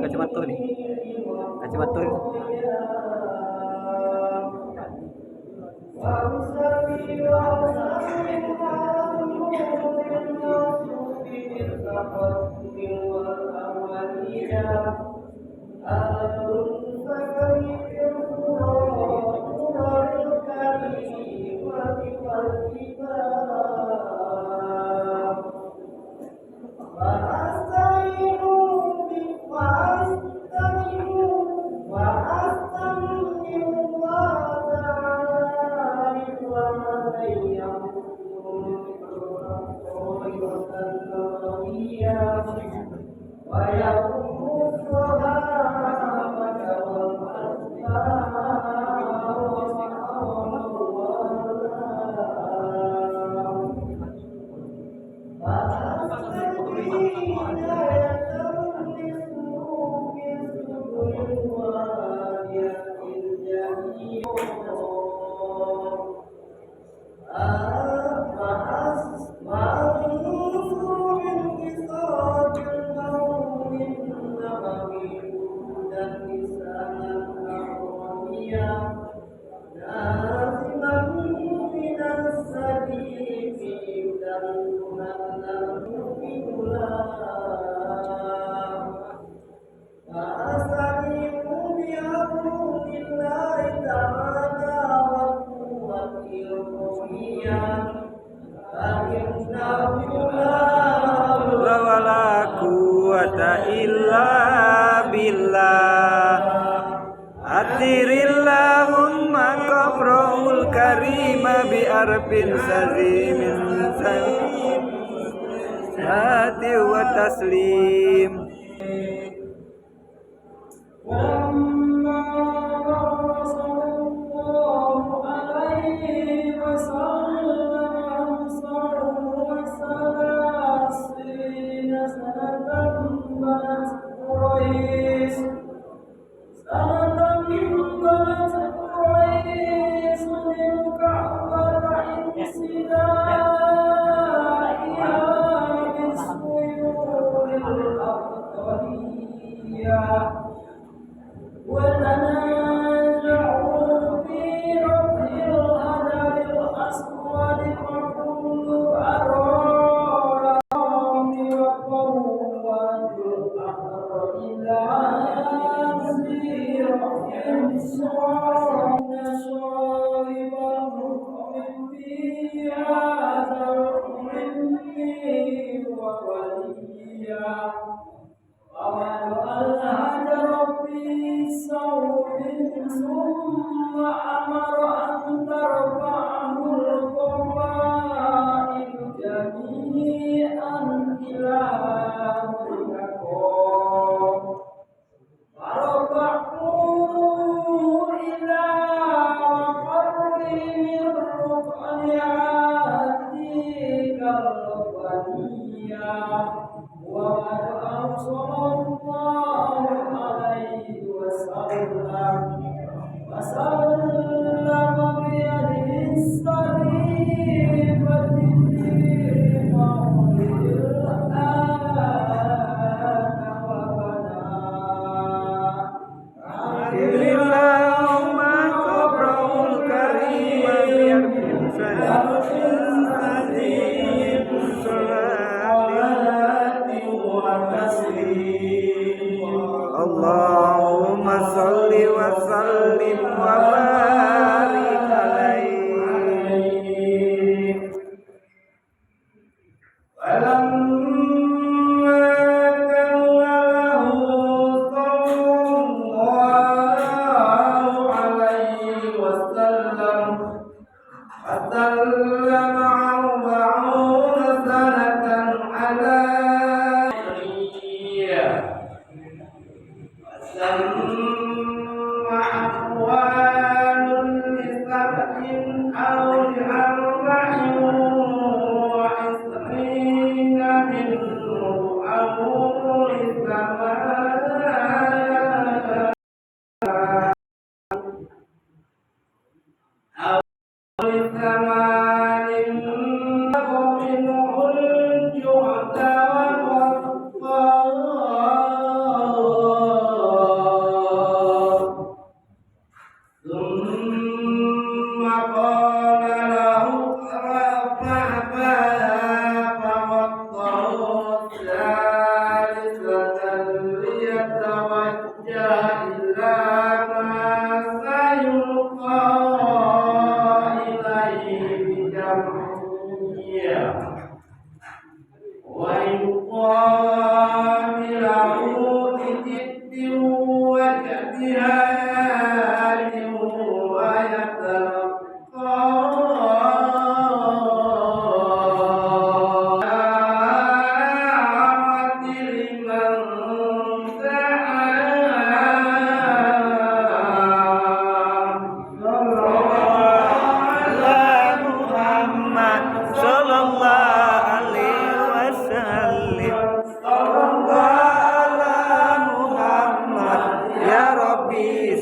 Kacamata nih, kacamata itu. Illa billah atirillahumma qabrul karima bi arfin sazimin sati wa taslim. Allahumma salli wa sallim wa barik alaihi.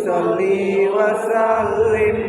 Sholli wa sallim.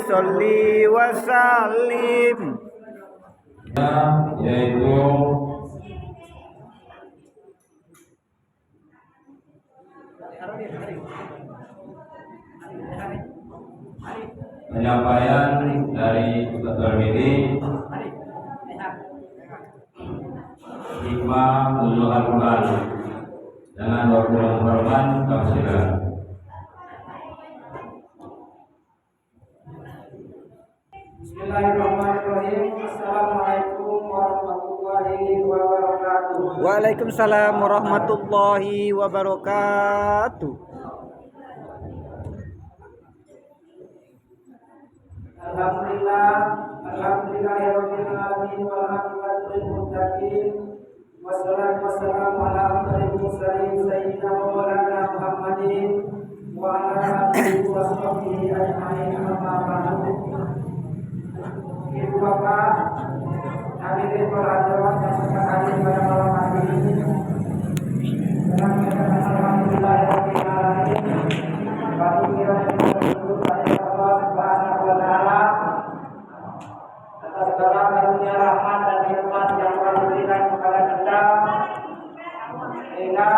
Sholli wa sallim. Yaitu penyampaian dari Ustaz Tarmidi hikmah nuzul Al-Quran dengan wakil hormat tafsiran. Bismillahirrahmanirrahim. Assalamualaikum warahmatullahi wabarakatuh. Waalaikumsalam warahmatullahi wabarakatuh. Alhamdulillahirabbil alamin wal aqibatu lil muttaqin. Wassalatu wassalamu ala asyrofil mursalin sayyidina Maulana Muhammadin wa ala alihi wa sahbihi ajma'in. Amma ba'du. Ibu bapak, hadirin para jemaat yang berbahagia pada malam hari ini, dengan menyatakan alhamdulillahirabbil alamin, baru kita bersyukur kepada Allah Subhanahu wa taala atas segala karunia rahmat dan nikmat yang telah diberikan kepada kita, sehingga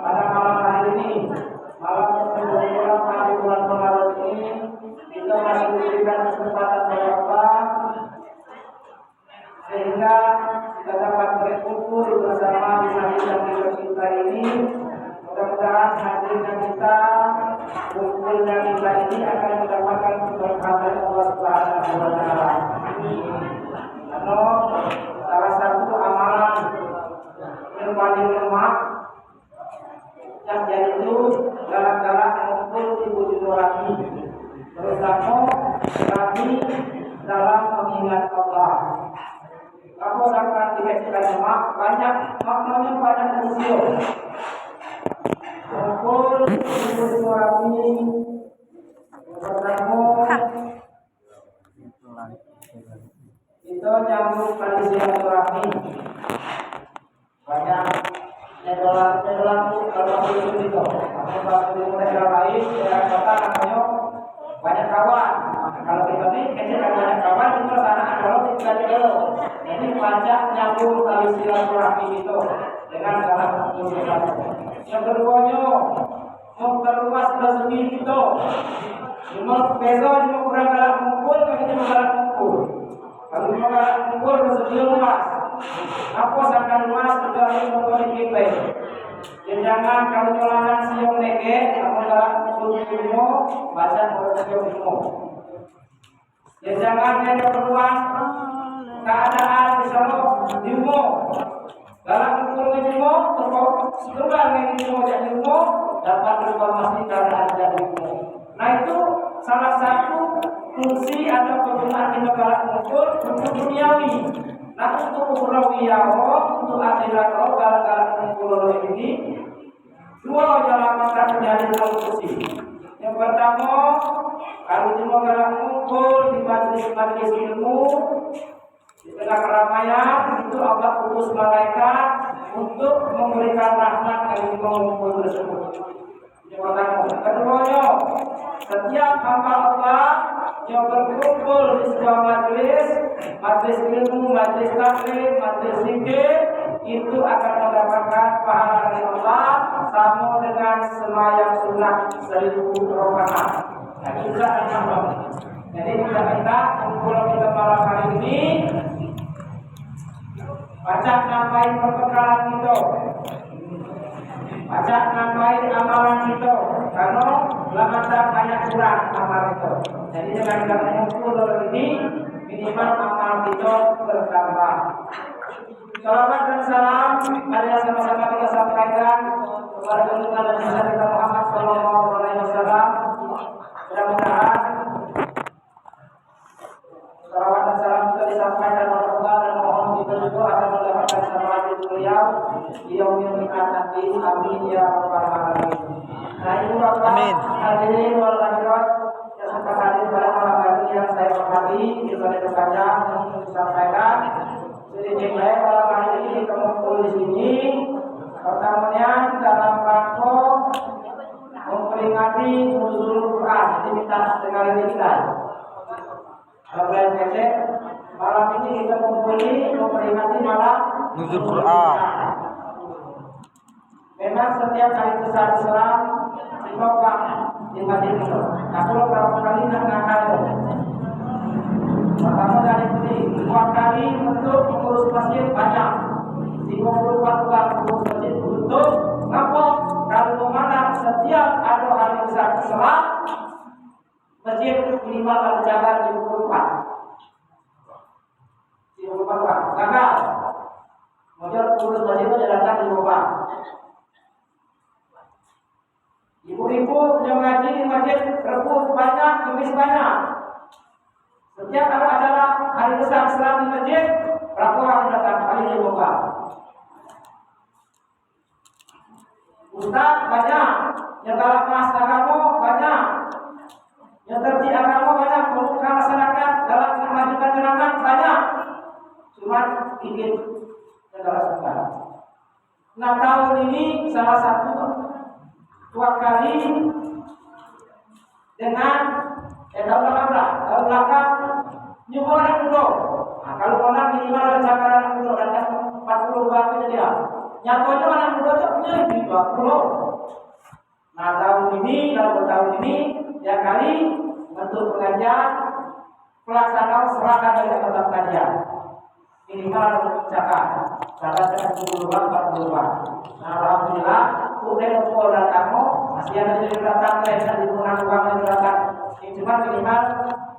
pada malam hari ini, malam ke-20 hari bulan Ramadan ini, kita masih diberikan kesempatan oleh Allah sehingga kita dapat berkumpul bersama di hari yang kita kita kumpulnya kita ini akan mendapatkan keberkahan Allah Subhanahu wa taala. Karena salah satu amalan yang paling lemah yang yaitu galak-galak mengumpul di wujud Rabbi, terutama Rabbi dalam mengingat Allah. Kalau akan dikasihkan banyak maknanya banyak unsur. Kumpul di wujud Rabbi, pertama itu nyambung tali silaturahmi. Banyak nedolan tuh kalau itu itu. Kalau negara lain ya kota namanya banyak kawan. Kalau kita ini kecil banyak kawan itu sana kalau kita dulu. Jadi banyak nyambung tali silaturahmi itu dengan cara mengumpul. Yang keduanya memperluas rezeki itu. Cuma besok cuma kurang galak kumpul, kita cuma galak kumpul. Kalau cuma galak kumpul rezeki luas. Apa sangat luas kita harus memiliki baik. Jangan kalau jalanan siang nege, apa galak kumpul ilmu, baca rezeki ilmu. Jangan ada peluang keadaan misalnya ilmu. Galak kumpul ilmu, terus tunggal ilmu dan ilmu dapat informasi keadaan dan ilmu. Nah itu salah satu fungsi atau kegunaan kita galak kumpul untuk duniawi. Nah untuk ukhrawiyawo, untuk akhirat galak kumpul ini dua jalan mata menjadi dua fungsi. Yang pertama, kalau cuma galak kumpul di majelis ilmu di tengah keramaian itu Allah utus malaikat untuk memberikan rahmat bagi pengumpul tersebut. Keduanya, setiap hamba Allah yang berkumpul di sebuah majelis ilmu, majelis taklim, majelis zikir, itu akan mendapatkan pahala dari Allah sama dengan sembahyang sunat 1000 rakaat. Nah, juga Allah. Jadi kita kumpul kita malam hari ini baca nambahin perbekalan kita. Baca nambahin amalan itu, karena lamanya banyak kurang amalan itu. Jadi dengan kita mengumpul ini minimal amal kita bertambah. Salawat dan salam mari sama-sama kita sampaikan kepada junjungan dan Nabi kita Muhammad Sallallahu Alaihi Wasallam. Mudah-mudahan salawat dan salam kita disampaikan oleh Allah dan mohon kita juga akan mendapatkan salawat dari beliau di yaumil mi'ad nanti. Amin ya rabbal alamin. Nah itu Bapak hadirin wal hadirat yang sempat hadir pada malam hari yang saya hormati, kita diperpanjang untuk disampaikan sedikit baik malam hari ini kita mengumpul di sini. Pertamanya dalam rangka memperingati nuzul Quran, jadi minta sekali kita. Kalau kalian ngecek, malam ini kita memperingati malam Nuzul Quran. Memang setiap hari besar Islam ditopang di masjid itu. Aku berapa kali nak ngangkat. Pertama dari ini, 2 kali untuk mengurus masjid banyak. 54 orang mengurus masjid untuk ngapa? Kalau mana setiap ada hari besar Islam, masjid minimal ada jaga 54. 54 orang. Gagal. Kemudian urus masjid itu datang di rumah. Ibu-ibu yang ngaji di masjid Rebu banyak, Kamis banyak. Setiap ada acara hari besar Islam di masjid, berapa orang datang? Kali ini buka. Ustaz banyak, yang dalam kelas agama banyak, yang tertib agama banyak, membuka masyarakat dalam memajukan gerakan banyak. Cuma ingin negara sekarang. Nah tahun ini salah satu 2 kali dengan tahun belakang nyumbang anak muda. Nah, kalau orang minimal ada cakar anak muda dan 40 batu dia. Nyatanya anak muda itu punya 20. Nah tahun ini ya kali bentuk pengajian pelaksanaan serahkan dari anggota pengajian. Minimal cakar. Salah 40 40. Nah alhamdulillah udah kumpul dan kamu siang itu datang, dan digunakan uang itu datang. Cuma minimal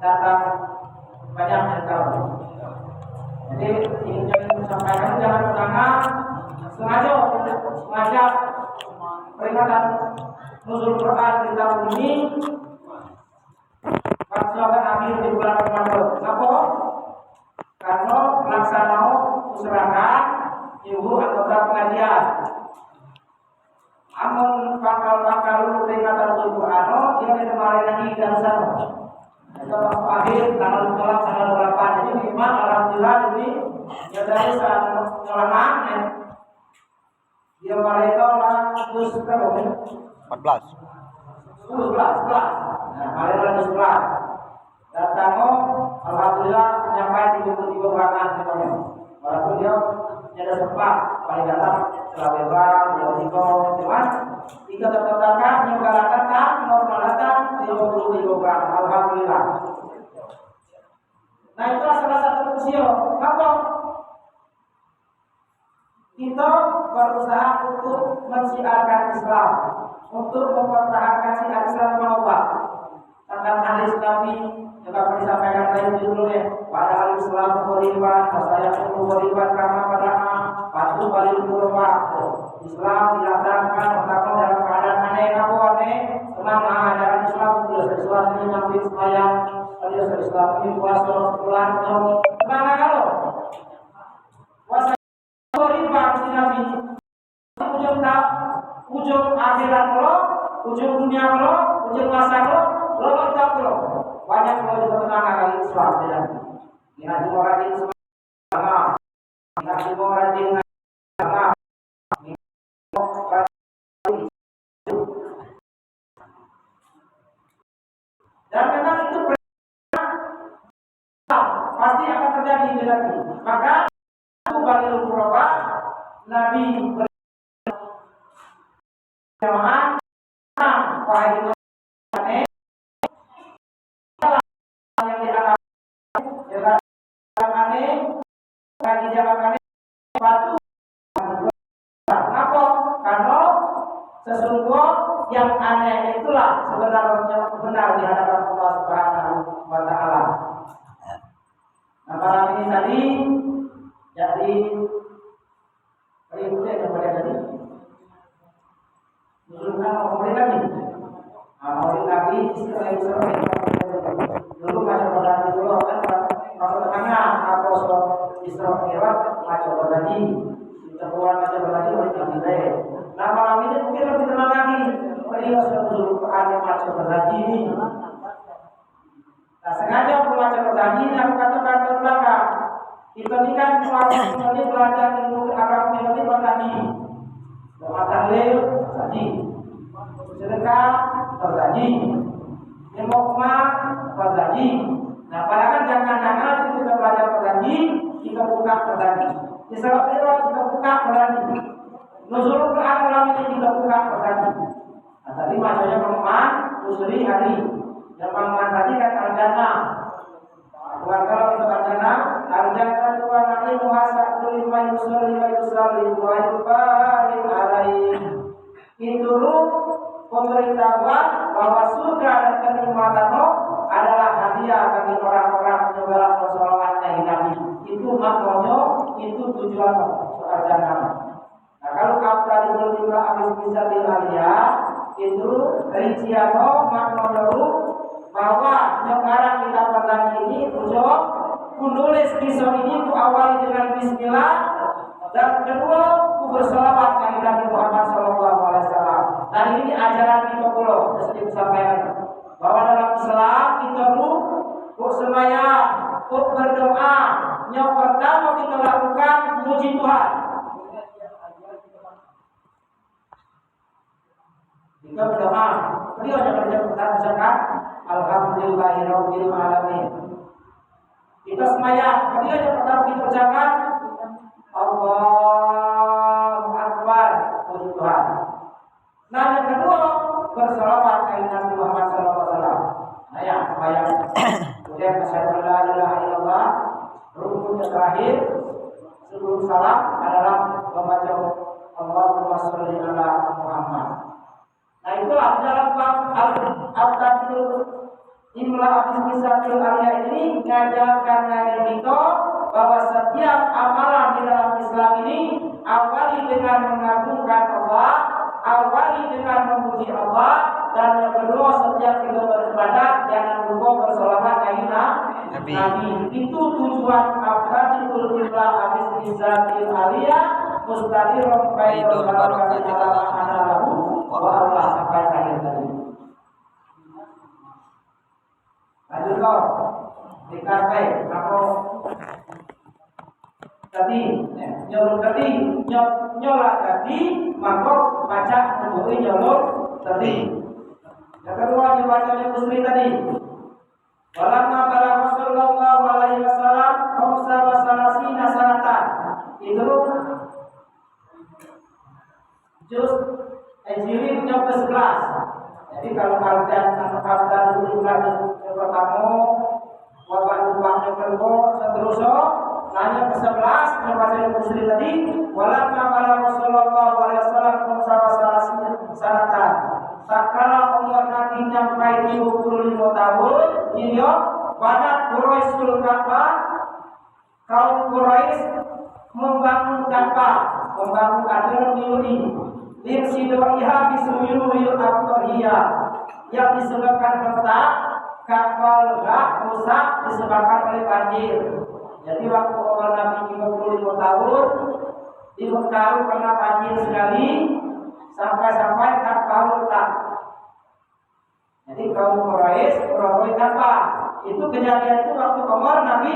datang banyak yang tahu. Jadi ini jangan sampaikan, jangan pertama sengaja peringatan nuzul Quran di tahun ini Pasokan akhir di bulan Ramadan. Kenapa? Karena pelaksanaan usahakan ibu anggota pengajian. Amun pakal peringatan nuzul Quran dia kemarin lagi dan sana. Itu akhir tanggal 12 tanggal 8. Jadi memang alhamdulillah ini ya dari saat ngelanang ya. Dia mereka lah terus berapa? 14. 11. Nah, kalian lagi 11. Datang alhamdulillah menyampaikan 33 orang semuanya. Walaupun dia ada sempat paling datang selawat, cuman jika tertatakan nyebaran datang, normal datang 33 orang. Alhamdulillah. Nah itulah salah satu usia. Apa? Kita berusaha untuk mensiarkan Islam, untuk mempertahankan syiar Islam mengubah tentang hadis Nabi yang dapat disampaikan tadi judulnya pada al-Islam qoriban, saya perlu qoriban kama pada patu balik kurba. Islam dilaksanakan pertama dalam keadaan aneh tenang ajaran Islam Islam ini ngambil sembahyang, Islam ini puasa bulan tenang kalau puasa qoriban si Nabi ujung akhirat lo, ujung dunia lo, ujung masa lo kita lo banyak lo juga tenang kali Islam tidak. Ingat orang ini sama, ingat orang ini sama. Dan memang itu pasti akan terjadi nanti. Maka aku balik beberapa Nabi berjamaah wahai yang dianggap aneh, bagi jalan aneh batu. Kenapa? Karena sesungguhnya yang aneh itulah sebenarnya benar di hadapan Allah Subhanahu wa Ta'ala. Nah, malam ini tadi jadi berikutnya kepada tadi menunjukkan mau lagi. Mau lagi istilah dulu macam berani dulu kan kalau tengah apa so istilah lewat macam berani keluar macam berani lebih baik. Nah malam ini mungkin lebih tenang lagi. Beliau sudah dulu ada macam berani ini. Nah sengaja membaca berani ini aku katakan ke belakang. Kita ini kan ini belajar ilmu agama ini berani. Bermata leu berani. Sedekah berani. Demokrat berani. Nah, padahal jangan-jangan kita belajar berani, kita buka berani. Di salat kita buka berani. Nuzul Quran malam ini kita buka berani. Nah, tadi maksudnya pemahaman usri hari. Yang pemahaman tadi kan al-jannah. Tuhan kalau kita al-jannah, al-jannah Tuhan ini muhasabul lima yusalli wa yusalli wa yubarik alaih. Itu pemberitahuan bahwa surga dan kenikmatan adalah hadiah bagi orang-orang penyebaran persoalan dari Nabi. Itu maknanya, itu tujuan surga. Nah kalau kamu tadi belum juga habis bisa dilihat, itu rinciano maknanya bahwa sekarang kita pernah ini ujung menulis kisah ini ku awali dengan Bismillah dan kedua ku berselawat kepada Nabi Muhammad SAW. Dan ini ajaran kita pula mesti disampaikan bahwa dalam Islam kita sembahyang, berdoa, yang pertama kita lakukan puji Tuhan. Kita berdoa, beliau jangan mengucapkan alhamdulillahirabbil alamin. Kita sembahyang, beliau yang pertama kita ucapkan Allahu Akbar, puji Tuhan. Nah yang kedua berselawat kepada Nabi Muhammad SAW. Nah ya sembahyang. Kemudian asyhadu an la ilaha illallah. Rukun yang terakhir sebelum salam adalah membaca Allahumma sholli ala Muhammad. Nah itulah Imla Abismisatil Aliyah ini ngajarkan dari kita bahwa setiap amalan di dalam Islam ini awali dengan mengagungkan Allah, awali dengan memuji Allah, dan yang kedua setiap kita beribadah jangan lupa bersolawat Nabi. Itu tujuan Afradul Imla Abismisatil Aliyah Mustaqirun Baidul Barakati Alalahu wa Allah sampai akhir tadi. Lanjut kau dikasih aku tadi nyolong tadi nyolak tadi maka baca membuat nyolong tadi. Yang kedua dibacanya muslim tadi. Walamma balagha sallallahu alaihi wasallam khamsa wa salasina sanatan. Itu juz jilid yang ke-11. Jadi kalau kalian mengatakan dulu yang pertama, wabah lubang yang kedua, seterusnya, nanya ke-11 yang baca yang muslim tadi, walamma balagha sallallahu alaihi wasallam khamsa wa salasina sanatan. Sakala umur Nabi nyampai 25 tahun, dia banyak Quraisyul Ka'bah, kaum Quraisy membangun Ka'bah, membangun aturan miuri. Linsidoriha bisuyuhil abtohiyah yang disebabkan retak, kapal gak rusak disebabkan oleh banjir. Jadi waktu umur Nabi 25 tahun di Mekah kena banjir sekali sampai kapal retak. Jadi kaum Quraisy orang Ka'bah itu kejadian itu waktu umur Nabi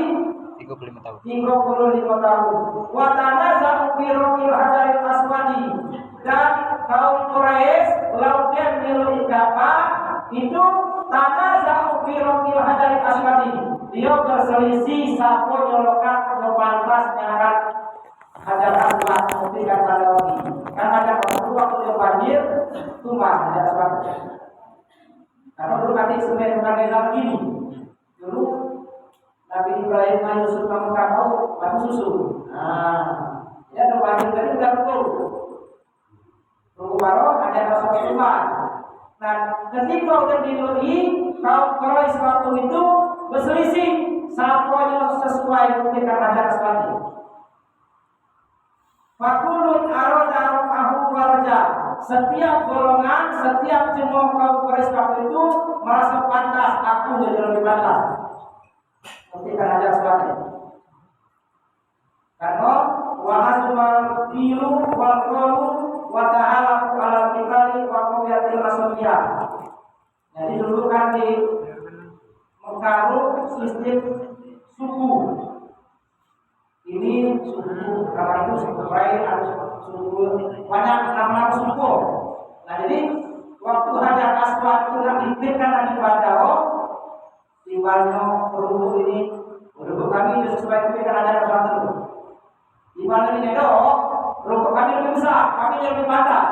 35 tahun. Wa tanaza'u fi raqil hajaril aswadi. Dan kaum Quraisy lalu dia milik Ka'bah itu tanaza'u fi raqil hajaril aswadi. Dia berselisih siapa nyolokan atau pantas nyarat hajar aswad memberikan pada lagi. Karena ada waktu dia banjir tumbang hajar aswad. Karena dulu kami sebenarnya sebagai zaman ini dulu Nabi Ibrahim menyusul kamu batu susu. Ya terbanjir tadi udah betul. Baru ada rasa Tuhan. Nah, ketika udah dilui, kaum Quraisy waktu itu berselisih siapa yang sesuai dengan raja Aswadi. Fakulun aroda ahu waraja. Setiap golongan, setiap jemaah kaum Quraisy waktu itu merasa pantas, aku jadi lebih pantas. Ketika raja Aswadi. Karena wahasumal dilu wal qalu wa ta'ala ala tikali wa qawiyatil rasuliyah. Jadi dulu kan di Mekah sistem suku. Ini suku, karena itu suku baik atau suku banyak nama suku. Nah jadi waktu Hajar Aswad itu dipikirkan lagi pada di Banyo Perunggu ini, Perunggu kami itu sesuai pikirkan Hajar Aswad itu. Di Banyo ini rumput kami lebih besar, kami yang lebih pantas.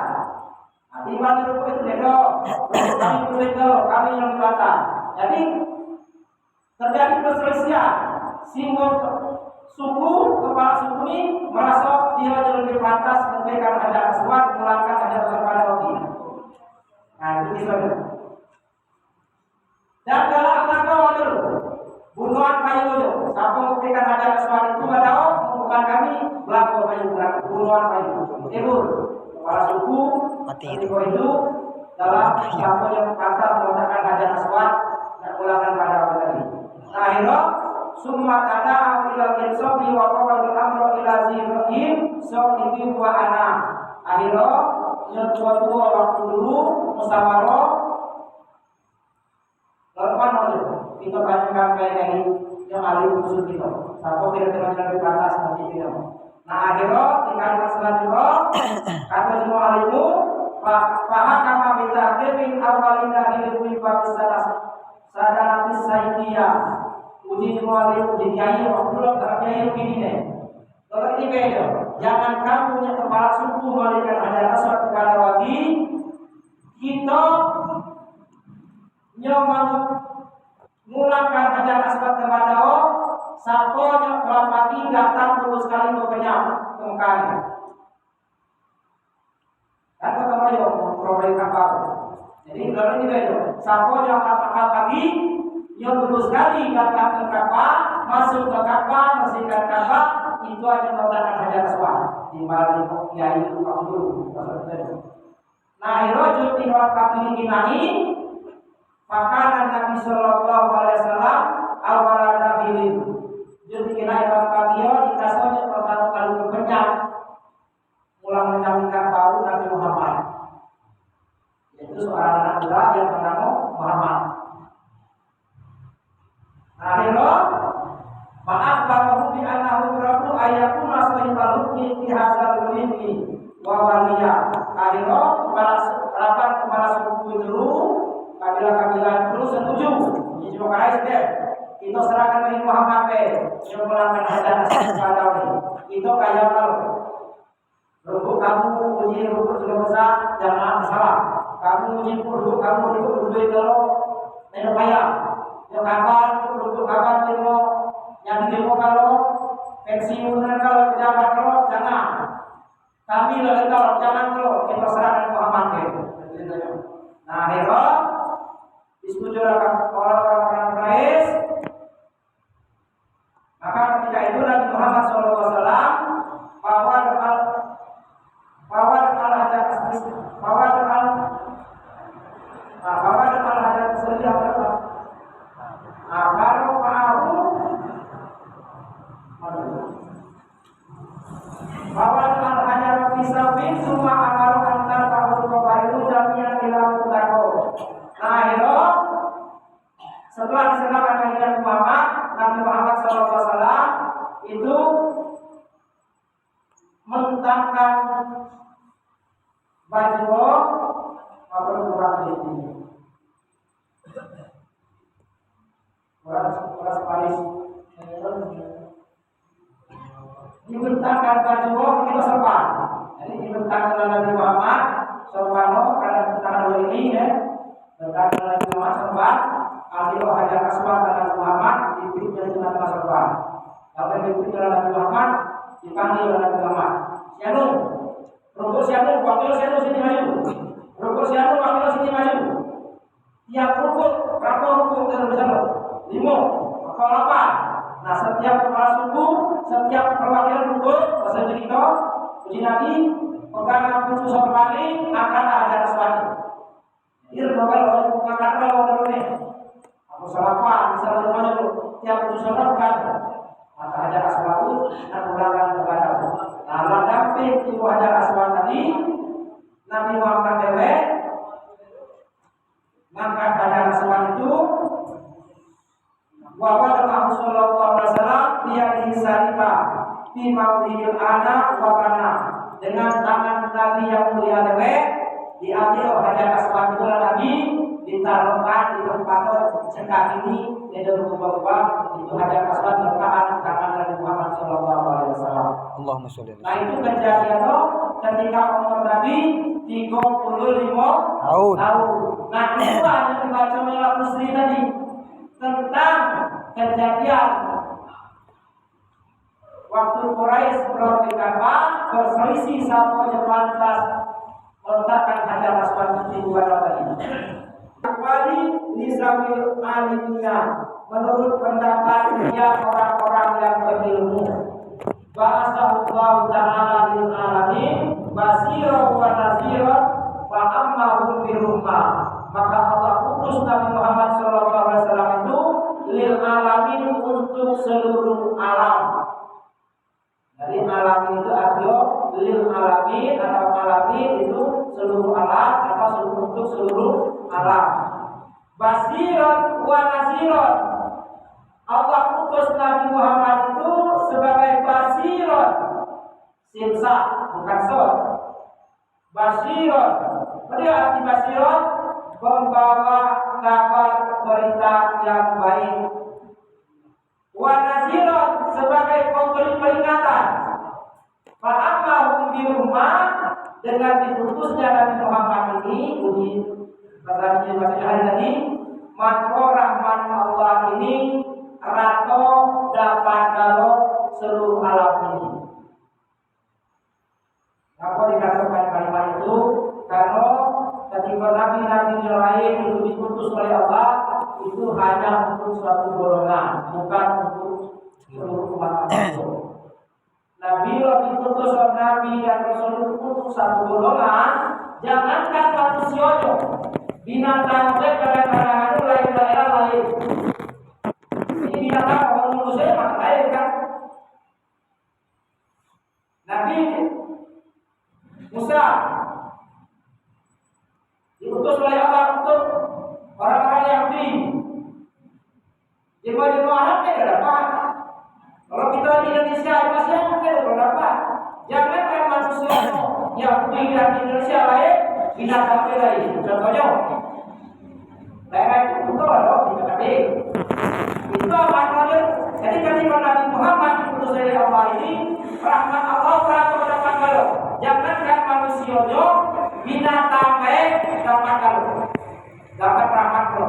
Di Banyo rumput itu rumput kami lebih kami yang lebih pantas. Jadi terjadi perselisihan. Simbol suku, kepala suku ini merasa dia lebih pantas memberikan Hajar Aswad melakukan Hajar Aswad pada Nabi. Nah itu misalnya. Dan dalam rangka wajar bunuhan kayu wajar. Siapa memberikan Hajar Aswad itu pada bukan kami berlaku kayu berlaku bunuhan kayu. Itu kepala suku itu dalam siapa yang pantas melakukan Hajar Aswad dan melakukan pada Nabi. Nah akhirnya summa tada'a ila al-insafi wa qawal al-amru ila zihim sahibi wa ana. Akhirnya yang tua-tua waktu dulu musyawarah lakukan itu kita tanyakan kayak yang ahli usul kita. Siapa kira-kira lebih pantas nanti kita. Nah akhirnya di kalimat selanjutnya kata semua ahlimu paham kama bitaqdimin awalina ilmi babisanas sadana bisaidiyah. Uji mualim, uji kiai, waktu belum terkiai begini nih. Kalau ini beda, jangan kamu punya kepala suku memberikan Hajar Aswad kepada wali. Kita nyaman mulakan Hajar Aswad kepada Allah. Saponya kelapati datang terus sekali berkenyang kemungkinan. Dan ketemu yang memperoleh kapal. Jadi kalau ini beda. Siapa yang akal pagi, yang lurus sekali datang ke Ka'bah, masuk ke Ka'bah, bersihkan Ka'bah, itu aja melakukan Hajar Aswad. Di balik kiai itu kamu dulu. Nah, rojul ihram kami kinani, maka Nabi Sallallahu Alaihi Wasallam awal Nabi jadi kira ihram kami dikasihnya pertama kali berbenyak, mulai mencampingkan bau Nabi Muhammad. Yaitu seorang anak muda yang bernama Muhammad. Akhirnya, maaf bahwa bi anahu rabu ayakun masbihal hukmi fi hadzal ulimi wa waliya. Akhirnya kepala suku itu kabilah-kabilah itu setuju. Jadi makanya sudah itu serahkan ke Muhammad yang melanggar hajar kepada itu kayak kalau rukuk kamu uji rukuk sudah besar jangan salah. Kamu uji rukuk kamu rukuk kalau tidak payah. Yang kapan rukuk kapan demo yang demo kalau pensiun kalau pejabat kalau jangan. Kami lagi kalau jangan kalau kita serahkan Muhammad Nah, akhirnya disetujui orang-orang Quraisy. Maka ketika itu Nabi Muhammad SAW setelah diserahkan kepada Muhammad, Nabi Muhammad SAW itu mentangkan baju apa kurang ini. Kurang Paris. Dibentangkan baju itu serban. Jadi dibentangkan oleh Nabi Muhammad SAW karena bentangan ini ya. Bentangkan Nabi Muhammad serban. Akhirnya Hajar Aswad Nabi Muhammad dipilih dengan Nabi Muhammad. Lalu dipilih oleh Nabi Muhammad dipanggil oleh Nabi Muhammad. Sianu, rukuk sianu, wakil sianu sini maju. Rukuk sianu, wakil sini maju. Tiap rukuk, berapa rukuk terus bersama? 5, atau 8. Nah, setiap kepala suku, setiap perwakilan rukuk, bahasa kita, uji Nabi, pegangan pucuk satu kali, akan Hajar Aswad. Ini kalau bukan kalau ini. Salapan, misalnya mana tu, tiap putus kan, maka Hajar Aswad nak ulangkan kepada. Nah, damping itu Hajar Aswad tadi, Nabi Muhammad dewe, mengangkat Hajar Aswad itu, bahwa Rasulullah SAW dia dihisaripa, di maulidil anak wabana, dengan tangan Nabi yang mulia dewe, diambil Hajar Aswad itu Nabi. Ditaruhkan di tempat cekak ini dan berubah-ubah itu Hajar Aswad bertahan tangan Nabi Muhammad SAW. Allahumma sholli. Nah itu kejadian ketika umur Nabi 35 tahun. Nah itu yang dibaca oleh Musri tadi tentang kejadian waktu Quraisy berperang Ka'bah berselisih siapa yang pantas meletakkan Hajar Aswad di luar tadi. Kembali Nizamil Alimiyah menurut pendapat dia orang-orang yang berilmu. Ba'asahullahu ta'ala lil alamin basira wa nazira wa ammahum birumma. Maka Allah utus Nabi Muhammad SAW itu lil alamin untuk seluruh alam. Jadi alamin itu artinya lil alamin atau alamin itu seluruh alam atau untuk seluruh alam. Basirat wa nazirat. Allah utus Nabi Muhammad itu sebagai basirat. Simsa bukan sod. Basirat. Apa arti basirat? Membawa kabar berita yang baik. Wa nazirat sebagai pemberi peringatan. Fa'amahum bi rumah dengan diputusnya Nabi Muhammad ini di bahasa hari tadi maka rahmat Allah ini rato dapat kalau seluruh alam ini. Kenapa dikatakan kalimat itu? Karena ketika Nabi lain itu diputus oleh Allah itu hanya untuk suatu golongan, bukan untuk seluruh umat Allah. Nabi diputus oleh Nabi dan Rasul itu untuk satu golongan, jangankan manusia, binatang kadang-kadang itu lain daerah lain. Ini binatang orang manusia maka lain kan. Nabi Musa diutus oleh Allah untuk orang-orang Yahudi. Jemaah Arab tidak dapat. Kalau kita di Indonesia masih tidak dapat. Jangankan manusia Yahudi dan Indonesia lain, binatang lain. Contohnya, daerah itu betul loh, dikatakan. Itu maknanya. Jadi ketika Nabi Muhammad diutus oleh Allah ini, rahmat Allah berada pada kalau jangankan manusia, binatang dapat kalau dapat rahmat kalau.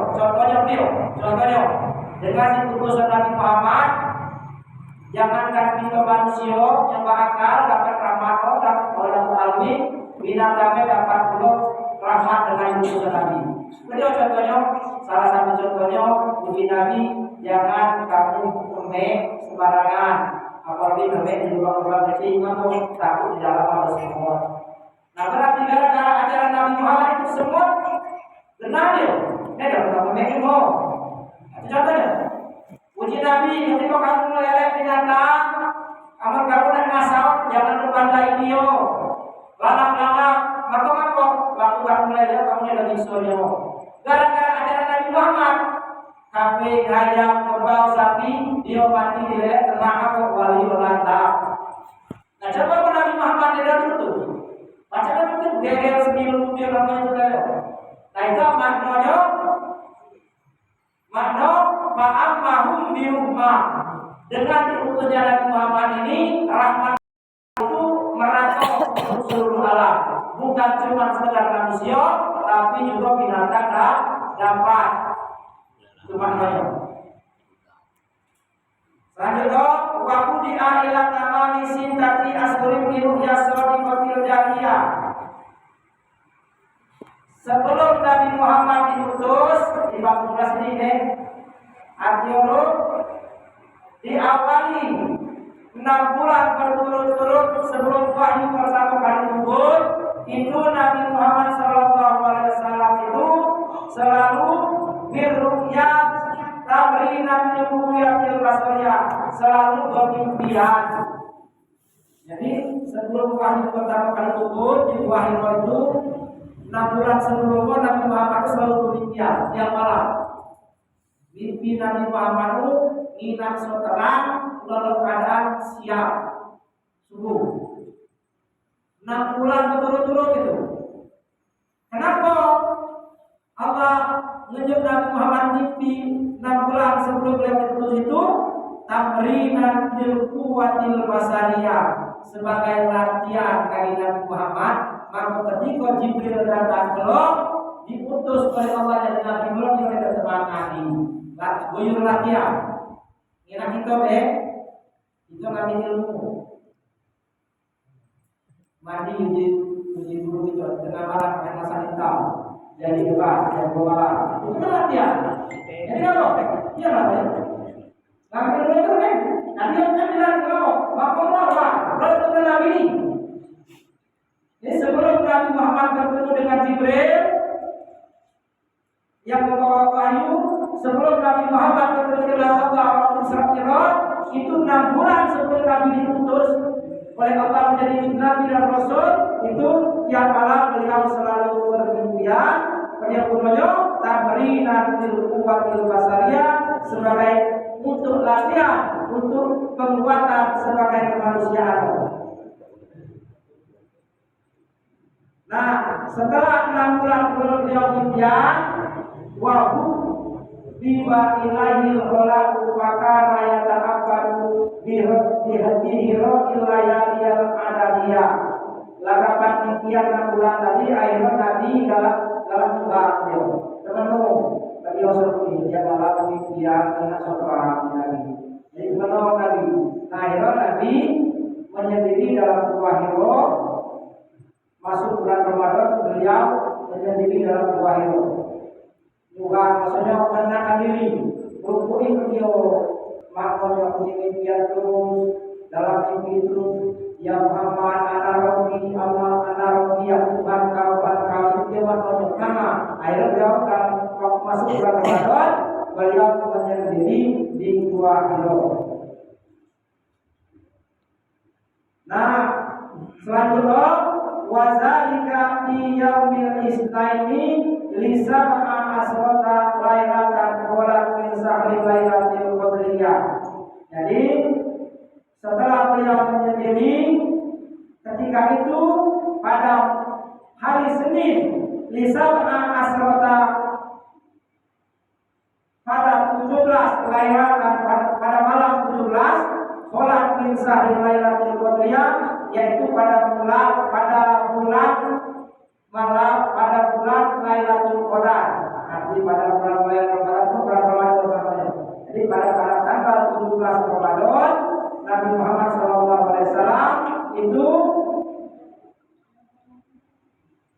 Contohnya dengan diutusan Nabi Muhammad, jangankan kita manusia yang berakal dapat rahmat Allah dan orang alami, binatangnya dapat kalau rahmat dengan utusan Nabi. Contohnya, salah satu contohnya uji Nabi, jangan kamu kemek sembarangan, apalagi kemek di lubang-lubang kecil, kamu takut di dalam ada semut. Nah, berarti gara-gara ajaran Nabi Muhammad itu semut, benar dia. Ini adalah kemek itu. Contohnya, uji Nabi ketika kamu meleleh binatang, kamu nak ngasal, jangan berbandai dia. Lanak-lanak, maka waktu kamu meleleh, kamu tidak bisa dia. Gara-gara ajaran Nabi Muhammad, kafe, ayam, kerbau, sapi, dia mati dileleh, ternak kok wali melantap. Nah, coba Nabi Muhammad tidak itu. Macam itu geger sembilu dia namanya itu leleh. Nah, itu makna maaf mahum di rumah. Dengan diutusnya Nabi Muhammad ini, rahmat itu merata untuk seluruh alam. Bukan cuma sekedar manusia, tapi juga binatang dapat. Itu maknanya. Selanjutnya, waktu di akhirat namani sintati askurim biru yasodi kotil jahiyah. Sebelum Nabi Muhammad diutus di bab 12 ini, artinya diawali 6 bulan berturut-turut sebelum wahyu pertama kali turun, itu Nabi Muhammad SAW itu selalu birru'yat tamrinan ilmuyatil basariyah, selalu bermimpian. Jadi sebelum wahyu pertama kali turun di wahyu itu 6 bulan sebelumnya Nabi Muhammad selalu bermimpian tiap malam. Mimpi Nabi Muhammad itu ingat seterang dalam keadaan siap subuh. 6 bulan berturut-turut itu. Kenapa Allah menunjuk Nabi Muhammad mimpi 6 bulan sebelum beliau diutus itu? Tamrinan lil quwwatil basariyah, sebagai latihan bagi Nabi Muhammad. Maka ketika Jibril datang belum diutus oleh Allah dan Nabi belum dia tertemani. Buyur latihan. Kira kita itu kami ilmu. Mandi uji guru itu tengah malam dengan masa hitam. Jadi bebas, yang bawa itu kan latihan. Jadi apa? Iya lah ya. Ngambil dulu itu kan. Nanti akan bilang kamu, bapak apa? Lalu kita Nabi ini. Jadi sebelum Nabi Muhammad bertemu dengan Jibril yang membawa wahyu, sebelum Nabi Muhammad bertemu dengan Allah waktu Isra Mi'raj, itu 6 bulan sebelum Nabi diutus oleh Allah menjadi Nabi dan Rasul, itu tiap malam beliau selalu bermimpian. Beliau punya tamrinan lil quwwatil basariyah, sebagai untuk latihan, untuk penguatan sebagai kemanusiaan. Nah, setelah 6 bulan beliau mimpian, wahu biwa ilahil khalaqu fakana yata'abbadu bihiro ilayaliyal adadiyah. Lagapan mimpian 6 bulan tadi, akhirnya Nabi dalam tugas beliau. Teman-teman, beliau seperti dia dalam mimpian dengan seorang Nabi. Jadi teman-teman Nabi. Nah, akhirnya Nabi menyendiri dalam Gua Hiro. Masuk bulan Ramadan, beliau menyendiri dalam Gua Hiro. Tuhan maksudnya menenangkan diri. Rukuin beliau maknanya penelitian terus dalam mimpi terus. Ya Muhammad ana rabbi Allah ana rabbi ya Tuhan kau itu maknanya nama. Akhirnya beliau akan masuk bulan Ramadan, beliau menyendiri diri di Gua Hiro. Nah, selanjutnya wazalika fi yaumil isnaini lisab'a asrata lailatan qalat min sahri lailatul qadriyah. Jadi setelah beliau menyendiri ketika itu pada hari Senin lisab'a asrata pada 17 lailatan pada malam 17 qalat min sahri lailatul qadriyah, yaitu pada bulan Lailatul Qadar. Arti pada bulan Lailatul Qadar itu bulan Ramadan. Jadi pada tanggal 17 Ramadan Nabi Muhammad SAW itu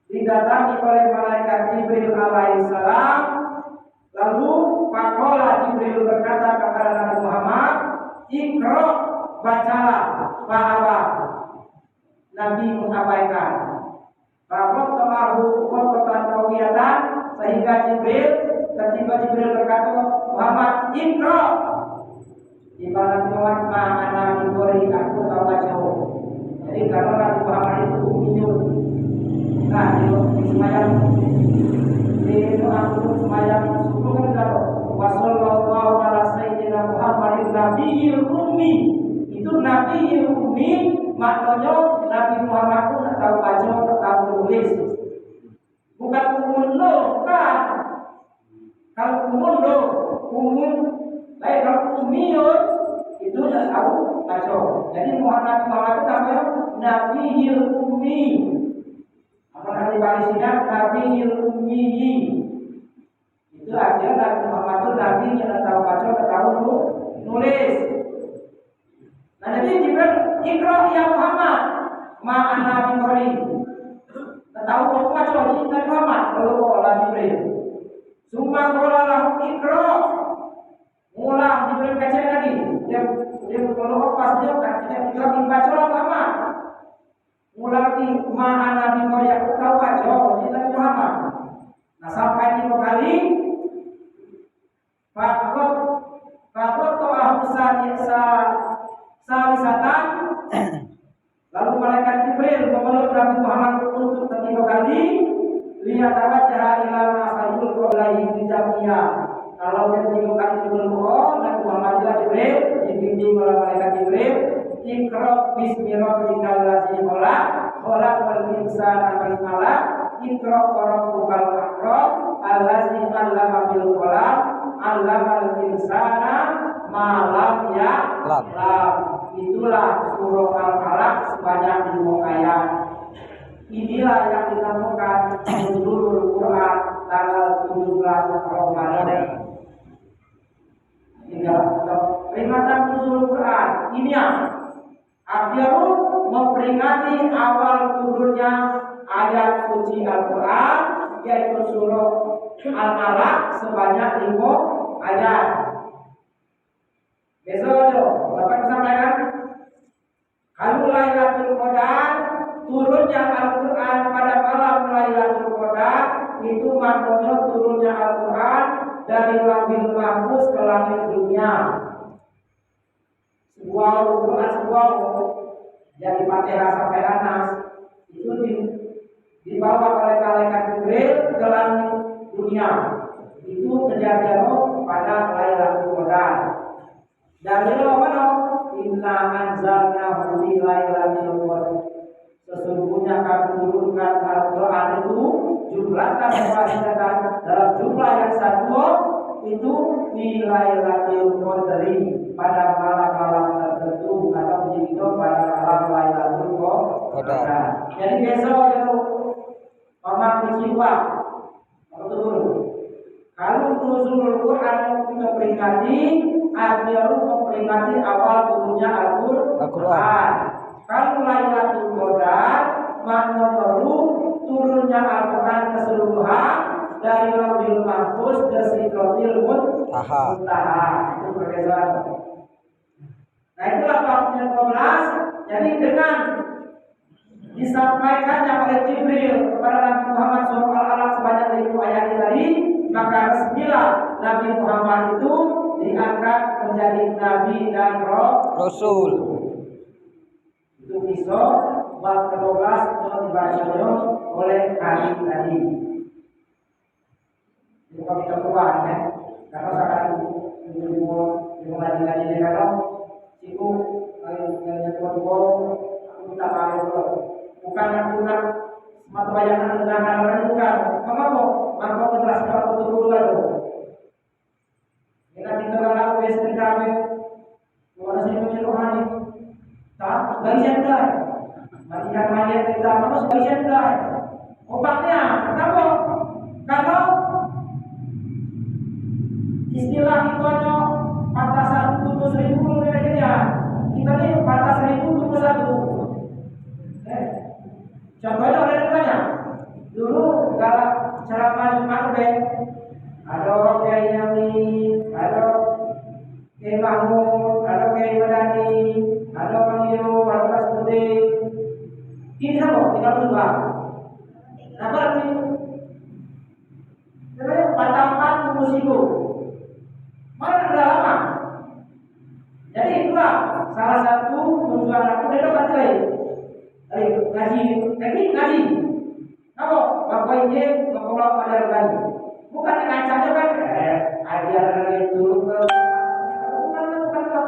didatangi oleh malaikat Jibril alaihissalam. Lalu Pakola Jibril berkata kepada Nabi Muhammad, "Iqra, bacalah." Bahwa Nabi mengabaikan. Bahwa telahu kototan kawiyatan sehingga ketika Jibril berkata, Muhammad Iqra, di mana Muhammad ma'ana diberi aku tahu jauh. Jadi kalau Nabi Muhammad itu umiun, nah di semayang di aku semayang subuh kan kalau wasallallahu ala sayyidina Muhammadin nabiyil ummi. Itu Nabi Ummi maknanya Nabi Muhammad pun tak tahu baca, tak tahu tulis. Bukan umun lo, kan? Kalau umun lo, baik kalau ummiun itu tak tahu baca. Jadi Muhammad itu namanya Nabi Ummi. Apa nanti balisinya Nabi Ummi. Itu artinya Nabi Muhammad itu Nabi yang tak tahu baca, tak tahu nulis. Nah, jadi Jibril, Iqra ya Muhammad, ma'ana bimori. Tahu aku macam ini Nabi Muhammad, kalau Allah Jibril. Summa qala lahu Iqra. Mula Jibril baca lagi. Dia kalau pas dia kita baca Muhammad. Mula lagi ma'ana bimori, aku tahu baca ini Nabi Muhammad. Nah, sampai 3 kali Fakot to'ahu salisatan. Lalu malaikat Jibril memeluk Nabi Muhammad untuk ketiga kali. Lihat wajah ila masalul qawlaihi bijamiya. Kalau dia 3 kali berdoa, Nabi Muhammad Jibril dibimbing oleh malaikat Jibril. Iqra bismi rabbikal ladzi khalaqal insana min 'alaq. Iqra wa rabbukal akram allazi 'allama bil qalam 'allamal insana ma lam ya'lam. Itulah surah Al-Falaq sebanyak 5 ayat. Inilah yang ditemukan nuzulul Quran tanggal 17 Ramadan. Peringatan nuzulul Quran ini artinya memperingati awal turunnya ayat suci Al-Quran, yaitu surah Al-Alaq sebanyak 5 ayat. Besok dapat disampaikan kalau Lailatul Qadar, turunnya Al-Quran pada malam Lailatul Qadar itu maknanya turunnya Al-Quran dari Lauhul Mahfuz ke langit dunia. Sebuah dari Fatihah sampai Anas itu dibawa oleh malaikat Jibril ke langit dunia. Itu kejadian pada Lailatul Qadar. Dan itu apa? Inna anzalnahu fi lailatul qadar. Sesungguhnya kami turunkan Al-Quran itu jumlahkan wahidatan dalam jumlah yang satu itu fi lailatul qadar, pada malam-malam tertentu atau begitu pada malam Lailatul Qadar. Jadi besok itu Mama Musiwa kalau nuzulul Quran kita peringati artinya memperingati awal turunnya Al-Quran. Kalau Lailatul Qadar makna baru turunnya Al-Quran keseluruhan dari Lauhul Mahfuz ke Sidratil Muntaha. Itu perbedaan. Nah itulah bab yang 12. Jadi dengan disampaikannya oleh Jibril kepada Nabi Muhammad SAW sebanyak 1000 ayat tadi, maka resmilah Nabi Muhammad itu diangkat menjadi Nabi dan Rasul. Itu bisa bab 12 yang dibacanya oleh hari tadi. Itu kalau kita keluar ya, karena sekarang ilmu ngaji ini kalau siku yang tua aku minta maaf dulu. Bukan aku nak semata bayangan dengan hal bukan. Mengapa? Maka generasi aku betul lalu. Jika kita kalau wes kami, orang sini macam rohani, tak bagian dah. Bagian mayat kita harus bagian dah. Obatnya, kenapa? Kalau istilah itu hanya batasan 70.000 ya. Kita ni batas 1071. Contohnya ada namanya. Dulu kalau ceramah Jumat ada orang kiai Yami, ada kiai Mahmud, ada kiai Madani, ada Panggil, ada Kasbudi. Ini sama, tinggal juga. Apa lagi? Sebenarnya batasan musiku. Mana sudah lama? Jadi itulah salah satu tujuan aku dari tempat lain. Ngaji. Apa? Bapak ini mengolah pada lagi. Bukan ngancamnya kan? Ajaran itu bukan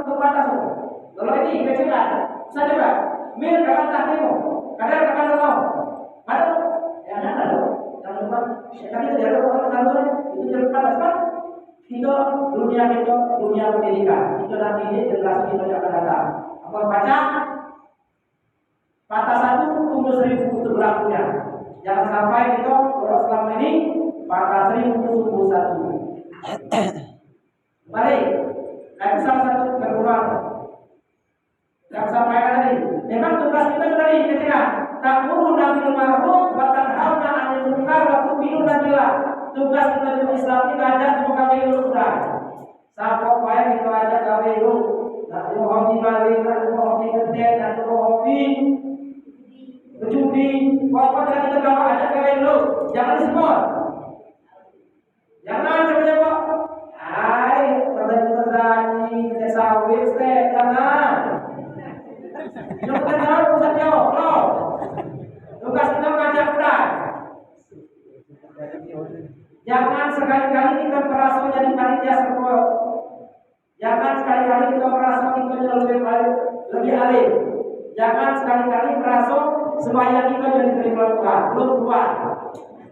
terbatas. Kalau ini kecilan, saya coba. Mil kawan tahlimu, kadang kawan tahu. Ada? Ya ada loh. Yang lupa. Sekali itu dia orang selalu itu terbatas kan? Kita dunia pendidikan. Itu nanti ini generasi kita yang akan datang. Apa baca? Batasan itu tunggu 1000 itu berlakunya. Jangan sampai kita orang selama ini batas 1071. Balik. Nah itu salah satu kekurangan. Yang sampaikan tadi. Memang tugas kita tadi ketika ta'muruna bil ma'ruf wa tanhauna 'anil munkar wa tu'minuna billah. Tugas kita di Islam ini ngajak semua kami dulu sudah. Sampai upaya kita ajak kami dulu. Nanti mau hobi balik, nanti mau hobi ngedet, nanti mau hobi berjudi. Pokoknya kita bawa ajak kami dulu. Jangan disemut. Jangan coba-coba. Hai, pertanyaan kita sawit, jangan. Jangan kenal urusan jauh, loh. Tugas kita ngajak udah. Jangan sekali-kali kita merasa jadi panitia semua. Jangan sekali-kali kita merasa kita lebih alim. Jangan sekali-kali merasa sembahyang kita jadi terima Tuhan. Belum Tuhan.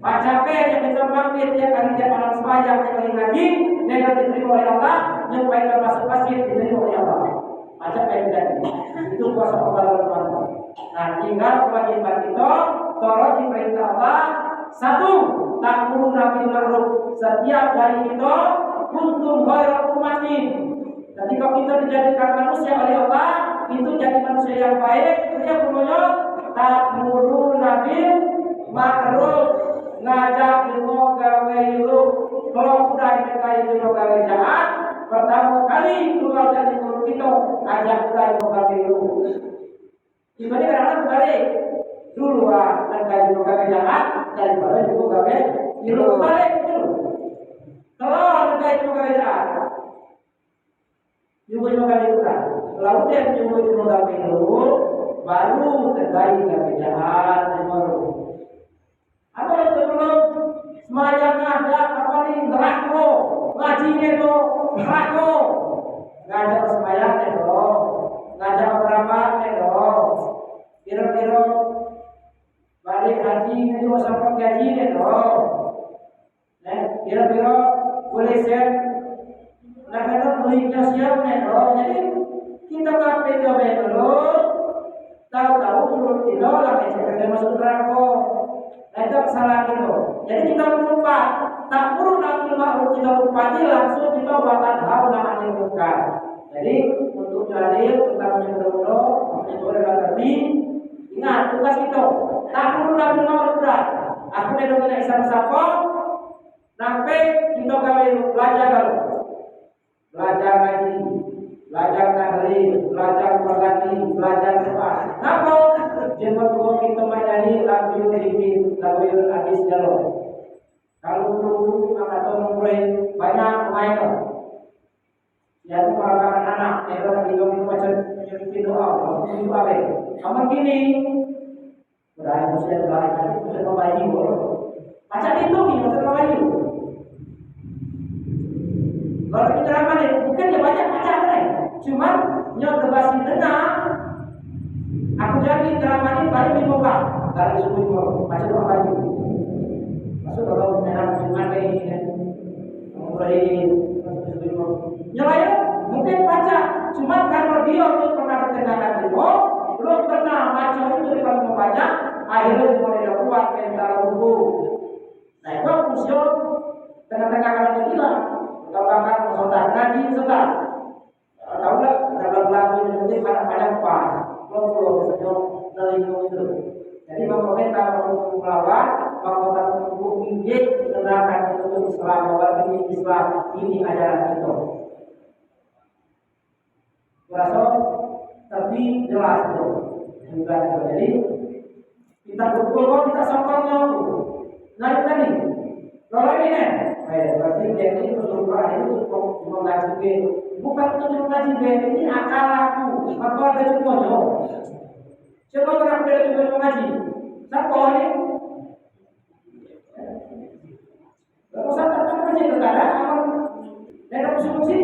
Baca yang kita mampir tiap kali tiap malam sembahyang tiap kali ngaji, dengan diterima oleh Allah, yang baik masuk masjid diterima oleh Allah. Baca jadi. Itu kuasa Allah Tuhan. Nah, tinggal kewajiban kita, tolong diperintah Allah. Satu, ta'muruna bil ma'ruf. Setiap dari kita kuntum khairal ummatin. Ketika kita dijadikan manusia oleh Allah, itu jadi manusia yang baik. Itu yang perlunya ta'muruna bil ma'ruf. Ngajak ilmu gawe lu. Kalau sudah dikai ilmu gawe jahat, pertama kali keluar dari mulut kita ajak ilmu gawe lu. Dibanding kadang-kadang balik duluan dan gawe ilmu gawe jahat daripada ilmu gawe ilmu balik itu. Kalau terkait ilmu gawe jahat, ilmu gawe itu kan. Lalu dia ilmu gawe ilmu baru terkait gawe jahat baru. Apa yang sebelum semayang ada apa nih nerako ngajinya itu nerako ngajak semayang itu ngajak beramal itu kira-kira balik haji itu sampai gaji itu kira-kira boleh set nak beli siap itu jadi kita ngapain coba dulu tahu-tahu menurut kita lagi kita masuk neraka. Nah itu kesalahan itu. Jadi kita lupa tak perlu nabi ma'ruf kita lupa langsung kita bahkan hal namanya munkar. Jadi untuk dalil tentang yang dulu itu adalah tadi ingat tugas kita tak perlu nabi ma'ruf berat. Aku tidak bisa sama siapa Sampai kita kali belajar ngaji, belajar tahlil, belajar berganti, belajar doa. Napa? Jangan lupa kita menyanyi lagu ini, lagu hadis jalur. Kalau dulu maka tahu mulai banyak pemain. Yang merupakan anak yang lagi macam doa, itu apa? Sama gini, berani muslim berani, muslim membayi, macam itu kita membayi. Kalau kita ceramah ni, bukan dia banyak macam ni. Cuma nyok terbasi dengar. Aku jadi ceramah ni paling dibuka dari suku macam tu apa itu. Masuk kalau menang cuma ni, mulai nyelaya mungkin baca. Cuma kalau dia belum pernah dikenalkan dulu, belum pernah macam itu di dalam membaca, akhirnya mulai kuat mental buku. Nah itu musuh tengah-tengah kalau gila. Kalau akan mensotak ngaji sebentar, tahu tak? Dalam lagu ini pada pas, belum sejauh dari itu. Jadi pemerintah perlu melawan, pemerintah perlu injek menerangkan itu Islam bahwa ini Islam, ini ajaran kita. Kurasa tapi jelas itu. Jadi kita betul kita sokongnya. Nah tadi, kalau ini. Berarti jadi keseluruhan itu cuma ngaji B. Bukan cuma ngaji B, ini akal aku. Atau ada contohnya. Siapa orang beda juga ngaji? Siapa ini? Kalau saya katakan ngaji itu ada apa? Ada musuh-musuh.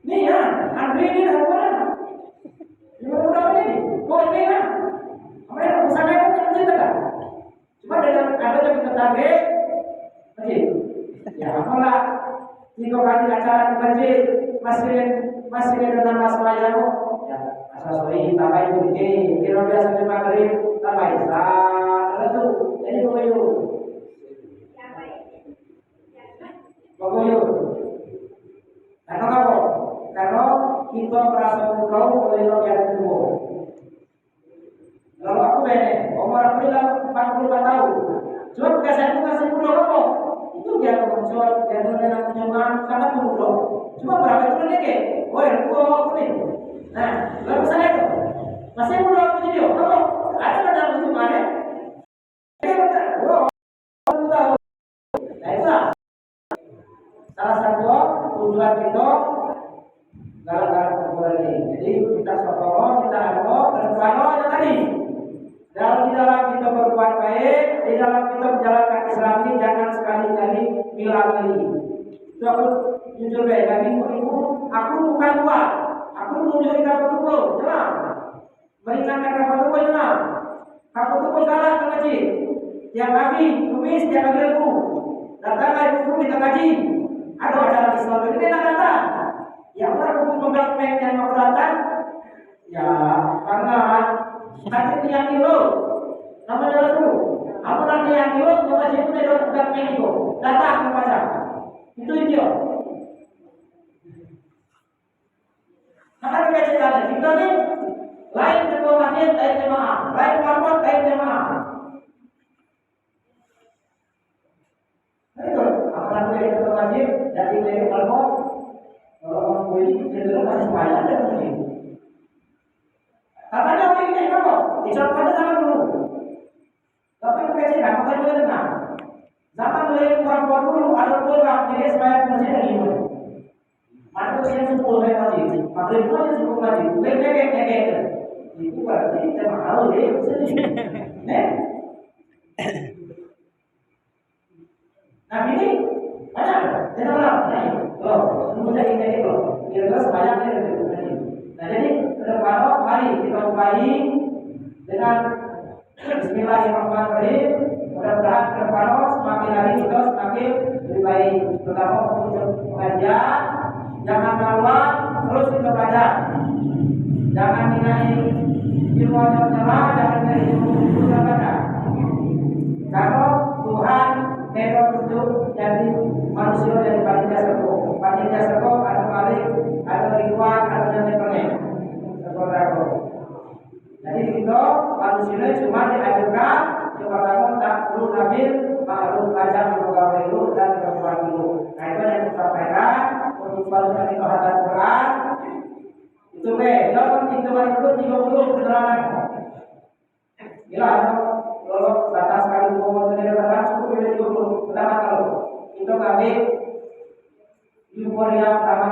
Nih ya, Andri ini apa? Ini berapa ini? Kau ini kan? Mereka usaha itu ngaji tak? Cuma ada yang kita target. Ngaji. Ya apalah jika kali acara di masjid masih ada nama saya ya asal sore tambah itu kira biasa di maghrib tambah isya itu jadi begitu karena apa? Karena kita merasa pulau oleh yang ada di luar. Lalu aku umur aku bilang 45 tahun. Cuma kesan masih pulau apa? Itu dia muncul, dia dengan kunjungan sangat mudah. Cuma berapa itu lagi? Oh, yang aku ni. Nah, lalu saya itu masih mudah aku jadi. Kalau ada dalam kunjungannya, dia kata, oh, tahu. Nah, itulah salah satu tujuan kita dalam kumpulan ini. Jadi kita sokong, kita anu, dan yang tadi. Di dalam kita berbuat baik, di dalam kita menjalankan Islam ini jangan sekali-kali milih. Itu aku jujur baik, tapi ibu, aku bukan buat, aku menunjukin betul, jelas. Meringankan betul, jelas. Aku betul kalah ke masjid. Tiap pagi, kumis, tiap pagi aku. Datanglah ibu minta kaji. Ada acara Islam ini tidak datang. Yang orang aku memegang yang mau datang, ya karena hati yang kilo, nama jalan dulu. Apa nanti yang kilo, nama situ dia bukan kilo. Datang kepada itu dia. Maka kita cerita kita ni lain ketua masjid, lain jemaah, lain kawan, lain jemaah. Itu apa nanti ketua masjid jadi dari kalau orang boleh cenderung masih banyak ada masjid. Katanya orang ini apa? Dicontohnya sama dulu. Tapi kecil kan, apa itu dengar? Zaman mulai kurang dulu, ada program jadi supaya masjid lagi ini. Mana tu yang sepuluh masjid, makhluk itu yang sepuluh masjid. Kayak. Itu berarti kita mahal deh, nih. Nah ini, ada, jangan orang, oh, mudah ini itu, kira-kira sebanyak ini. Nah jadi kedepan mari kita kembali dengan Bismillahirrahmanirrahim. Mudah-mudahan kedepan semakin hari kita semakin lebih baik. Terutama untuk pengajian, jangan maluan, terus kita belajar. Jangan nilai ilmu nyala, jangan nilai ilmu kita baca. Kalau Tuhan teror itu jadi manusia dari panitia serko. Panitia serko ada balik, ada ribuan, ada yang permen. Jadi kita manusia cuma diajarkan kepada tak perlu nabil, maklum ajar, dan Bila kalau batas kali umur negara cukup bila 30 pertama kalau itu kami umur yang pertama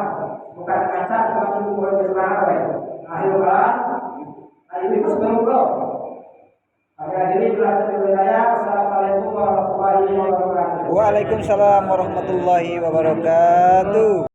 bukan kaca tetapi umur besar apa ya akhir bulan akhir itu sebelum bro agar diri belajar di wilayah. Wassalamualaikum warahmatullahi wabarakatuh. Waalaikumsalam warahmatullahi wabarakatuh.